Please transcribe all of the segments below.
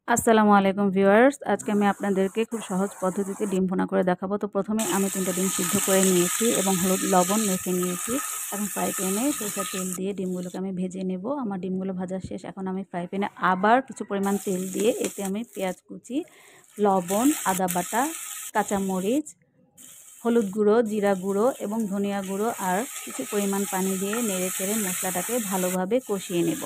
আসসালামু আলাইকুম ভিউয়ার্স, আজকে আমি আপনাদেরকে খুব সহজ পদ্ধতিতে ডিম ভুনা করে দেখাবো। তো প্রথমে আমি 3টা ডিম সিদ্ধ করে নিয়েছি এবং হলুদ লবণ মেখে নিয়েছি। এখন ফ্রাই প্যানে সরিষার তেল দিয়ে ডিমগুলোকে আমি ভেজে নেব। আমার ডিমগুলো ভাজা শেষ। এখন আমি ফ্রাই প্যানে আবার কিছু পরিমাণ তেল দিয়ে এতে আমি পেঁয়াজ কুচি, লবণ, আদা বাটা, কাঁচামরিচ, হলুদ গুঁড়ো, জিরা গুঁড়ো এবং ধনিয়া গুঁড়ো আর কিছু পরিমাণ পানি দিয়ে নেড়ে চেড়ে মশলাটাকে ভালোভাবে কষিয়ে নেব।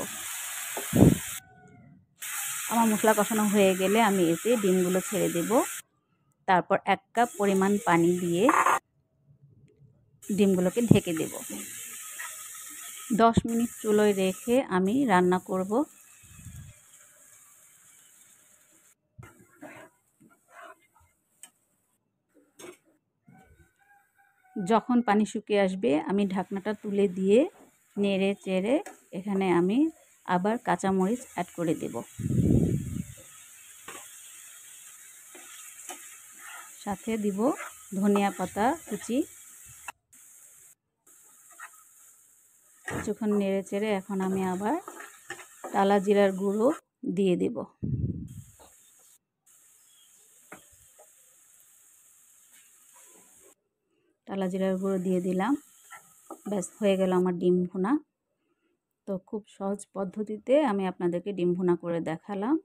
আমার মশলা কষানো হয়ে গেলে আমি এতে ডিমগুলো ছেড়ে দেব। তারপর 1 কাপ পরিমাণ পানি দিয়ে ডিমগুলোকে ঢেকে দেব। 10 মিনিট চুলোয় রেখে আমি রান্না করব। যখন পানি শুকিয়ে আসবে আমি ঢাকনাটা তুলে দিয়ে নেড়ে চেড়ে এখানে আমি আবার কাঁচামরিচ অ্যাড করে দেব। সাথে দিব ধনিয়া পাতা কুচি। কিছুক্ষণ নেড়ে চেড়ে এখন আমি আবার টালা জিরার গুঁড়ো দিয়ে দেব। টালা জিরার গুঁড়ো দিয়ে দিলাম। ব্যাস হয়ে গেল আমার ডিম ভুনা। তো খুব সহজ পদ্ধতিতে আমি আপনাদেরকে ডিম ভুনা করে দেখালাম।